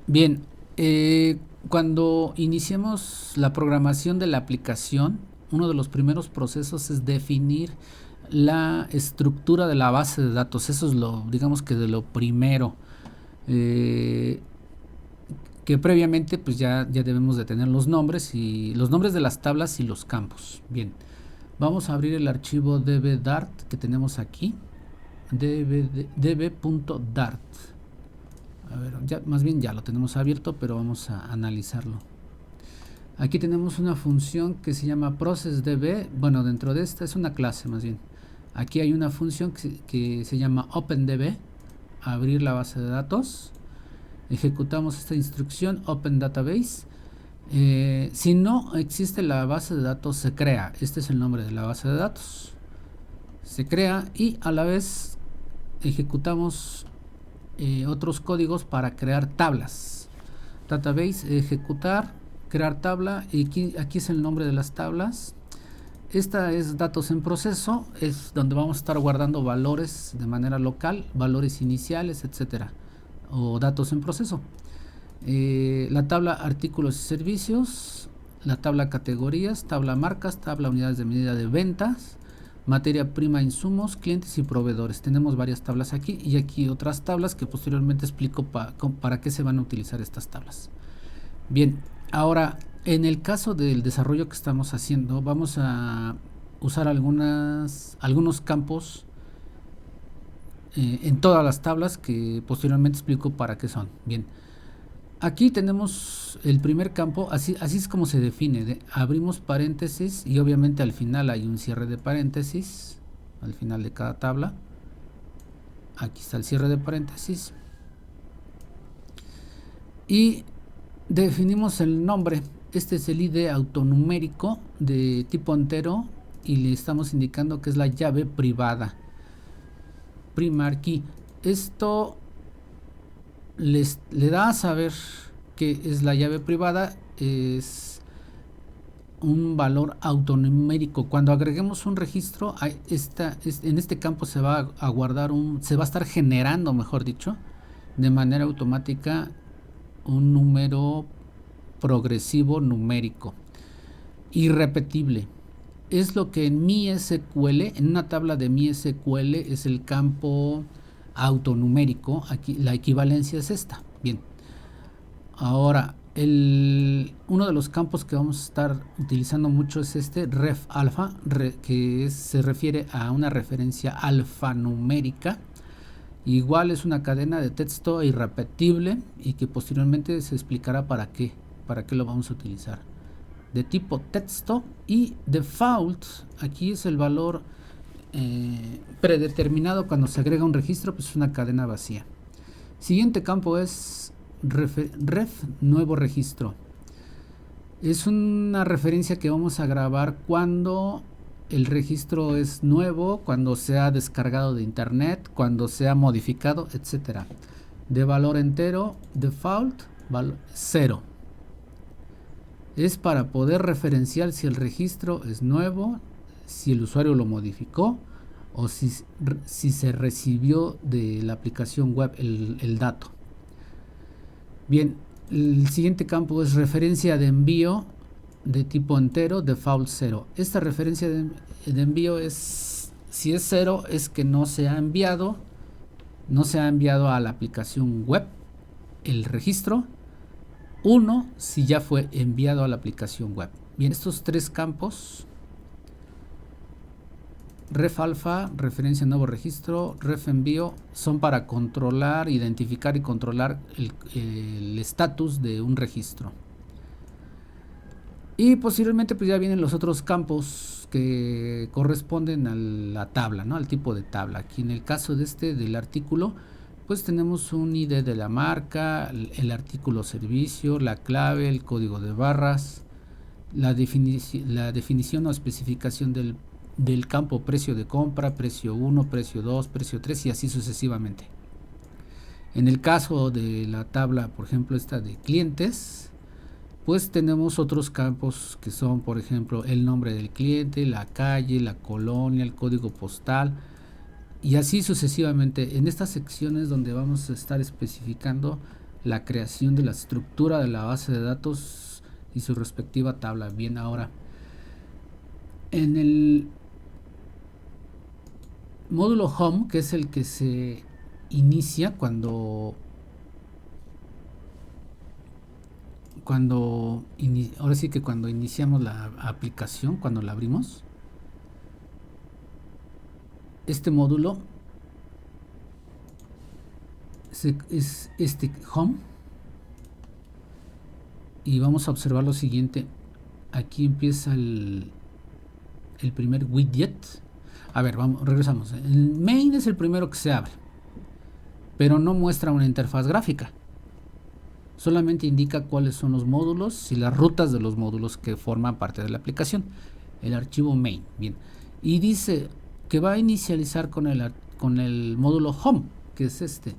Bien, cuando iniciemos la programación de la aplicación, uno de los primeros procesos es definir la estructura de la base de datos. Eso es lo, digamos que de lo primero. Eh, que previamente pues ya debemos de tener los nombres y los nombres de las tablas y los campos. Bien, vamos a abrir el archivo db.dart que tenemos aquí, db.dart. A ver, ya, más bien ya lo tenemos abierto, pero vamos a analizarlo. Aquí tenemos una función que se llama processDB. Bueno, dentro de esta es una clase más bien. Aquí hay una función que se llama OpenDB, abrir la base de datos. Ejecutamos esta instrucción Open Database. Si no existe la base de datos, se crea. Este es el nombre de la base de datos. Se crea y a la vez ejecutamos otros códigos para crear tablas. Database, ejecutar, crear tabla, y aquí es el nombre de las tablas. Esta es datos en proceso, es donde vamos a estar guardando valores de manera local, valores iniciales, etcétera, o datos en proceso. La tabla artículos y servicios, la tabla categorías, tabla marcas, tabla unidades de medida de ventas, materia prima, insumos, clientes y proveedores. Tenemos varias tablas aquí y aquí otras tablas que posteriormente explico para qué se van a utilizar estas tablas. Bien, ahora en el caso del desarrollo que estamos haciendo, vamos a usar algunos campos en todas las tablas que posteriormente explico para qué son. Bien, aquí tenemos el primer campo, así es como se define. Abrimos paréntesis y obviamente al final hay un cierre de paréntesis, al final de cada tabla. Aquí está el cierre de paréntesis. Y definimos el nombre. Este es el ID autonumérico de tipo entero y le estamos indicando que es la llave privada. Primary key. Esto le da a saber que es la llave privada, es un valor autonumérico. Cuando agreguemos un registro, en este campo se va a guardar se va a estar generando, mejor dicho, de manera automática un número progresivo numérico irrepetible. Es lo que en mi SQL, en una tabla de mi SQL, es el campo autonumérico. Aquí la equivalencia es esta. Bien, ahora uno de los campos que vamos a estar utilizando mucho es este ref alfa, que se refiere a una referencia alfanumérica. Igual es una cadena de texto irrepetible y que posteriormente se explicará para qué lo vamos a utilizar. De tipo texto, y default, aquí es el valor predeterminado cuando se agrega un registro, pues es una cadena vacía. Siguiente campo es ref nuevo registro. Es una referencia que vamos a grabar cuando el registro es nuevo, cuando se ha descargado de internet, cuando se ha modificado, etcétera. De valor entero, default, 0. Es para poder referenciar si el registro es nuevo, si el usuario lo modificó o si se recibió de la aplicación web el dato. Bien, el siguiente campo es referencia de envío de tipo entero, default 0. Esta referencia de envío es, si es 0, es que no se ha enviado a la aplicación web el registro. 1, si ya fue enviado a la aplicación web. Bien, estos tres campos, ref alfa, referencia nuevo registro, ref envío, son para controlar, identificar y controlar el estatus de un registro. Y posteriormente pues ya vienen los otros campos que corresponden a la tabla, ¿no? Al tipo de tabla. Aquí en el caso de del artículo, pues tenemos un ID de la marca, el artículo servicio, la clave, el código de barras, la definición o especificación del campo precio de compra, precio 1, precio 2, precio 3 y así sucesivamente. En el caso de la tabla, por ejemplo, esta de clientes, pues tenemos otros campos que son, por ejemplo, el nombre del cliente, la calle, la colonia, el código postal y así sucesivamente. En estas secciones donde vamos a estar especificando la creación de la estructura de la base de datos y su respectiva tabla. Bien, ahora en el módulo home, que es el que se inicia cuando ahora sí que cuando iniciamos la aplicación, cuando la abrimos, este módulo es este home, y vamos a observar lo siguiente. Aquí empieza el primer widget. A ver, regresamos. El main es el primero que se abre, pero no muestra una interfaz gráfica, solamente indica cuáles son los módulos y las rutas de los módulos que forman parte de la aplicación, el archivo main. Bien, y dice que va a inicializar con el módulo home, que es este.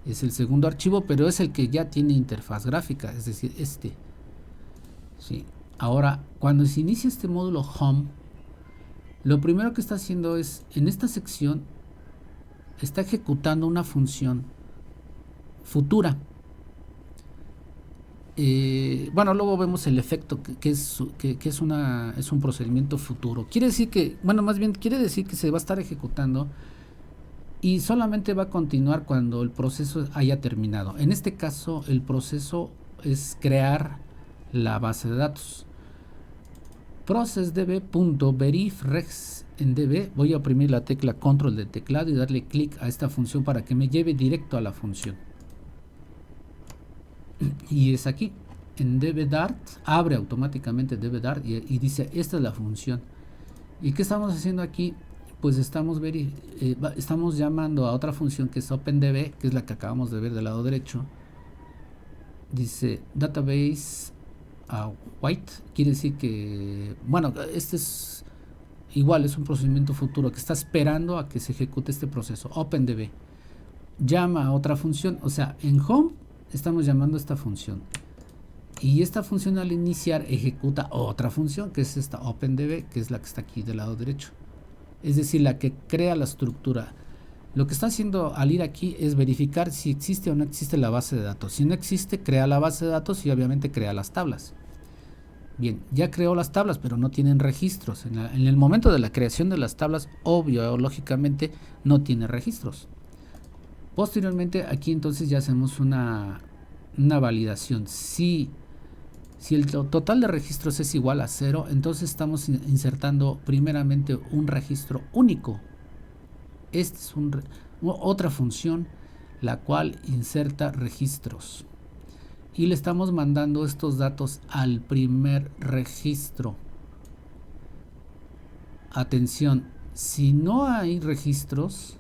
Es el segundo archivo, pero es el que ya tiene interfaz gráfica, es decir, este. Sí. Ahora, cuando se inicia este módulo home, lo primero que está haciendo es, en esta sección, está ejecutando una función futura. Bueno, luego vemos el efecto que es un procedimiento futuro. Quiere decir que, bueno, más bien quiere decir que se va a estar ejecutando y solamente va a continuar cuando el proceso haya terminado. En este caso, el proceso es crear la base de datos. processdb.verifrex en db. Voy a oprimir la tecla control de teclado y darle clic a esta función para que me lleve directo a la función. Y es aquí, en db-dart, abre automáticamente db-dart y dice, esta es la función. ¿Y qué estamos haciendo aquí? Pues estamos llamando a otra función que es OpenDB, que es la que acabamos de ver del lado derecho. Dice database white, quiere decir que, bueno, este es igual, es un procedimiento futuro que está esperando a que se ejecute este proceso. OpenDB llama a otra función, o sea, en home estamos llamando a esta función, y esta función al iniciar ejecuta otra función que es esta OpenDB, que es la que está aquí del lado derecho, es decir, la que crea la estructura. Lo que está haciendo al ir aquí es verificar si existe o no existe la base de datos. Si no existe, crea la base de datos y obviamente crea las tablas. Bien, ya creó las tablas, pero no tienen registros. En el momento de la creación de las tablas, obvio o lógicamente no tiene registros. Posteriormente, aquí entonces ya hacemos una validación. Si el total de registros es igual a 0, entonces estamos insertando primeramente un registro único. Esta es otra función, la cual inserta registros. Y le estamos mandando estos datos al primer registro. Atención, si no hay registros,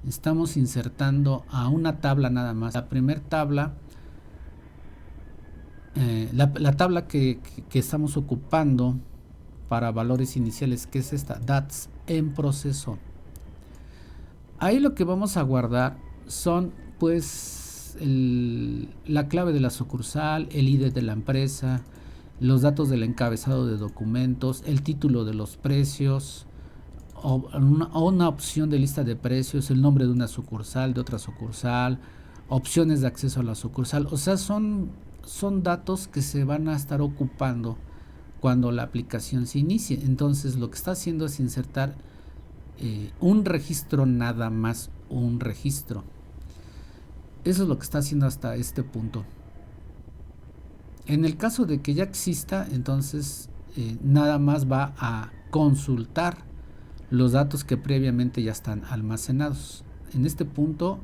estamos insertando a una tabla nada más. La primera tabla, la tabla que estamos ocupando para valores iniciales, que es esta, DATS en proceso. Ahí lo que vamos a guardar son pues la clave de la sucursal, el ID de la empresa, los datos del encabezado de documentos, el título de los precios, o una opción de lista de precios, el nombre de una sucursal, de otra sucursal, opciones de acceso a la sucursal. O sea, son datos que se van a estar ocupando cuando la aplicación se inicie. Entonces lo que está haciendo es insertar un registro, nada más un registro. Eso es lo que está haciendo hasta este punto. En el caso de que ya exista, entonces nada más va a consultar los datos que previamente ya están almacenados. En este punto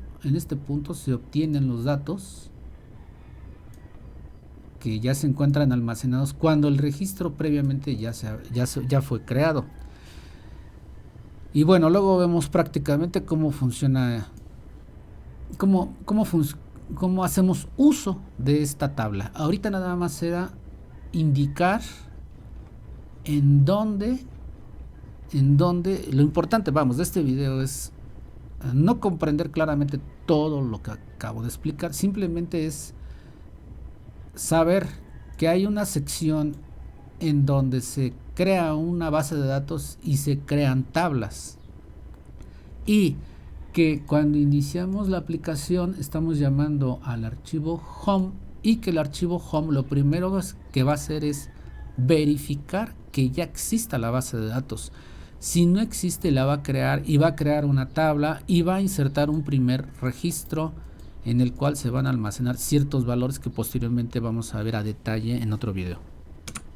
se obtienen los datos que ya se encuentran almacenados cuando el registro previamente ya fue creado. Y bueno, luego vemos prácticamente cómo funciona, cómo hacemos uso de esta tabla. Ahorita nada más será indicar en dónde, lo importante, vamos, de este video es no comprender claramente todo lo que acabo de explicar, simplemente es saber que hay una sección en donde se crea una base de datos y se crean tablas, y que cuando iniciamos la aplicación estamos llamando al archivo home y que el archivo home lo primero que va a hacer es verificar que ya exista la base de datos. Si no existe, la va a crear y va a crear una tabla y va a insertar un primer registro en el cual se van a almacenar ciertos valores que posteriormente vamos a ver a detalle en otro video.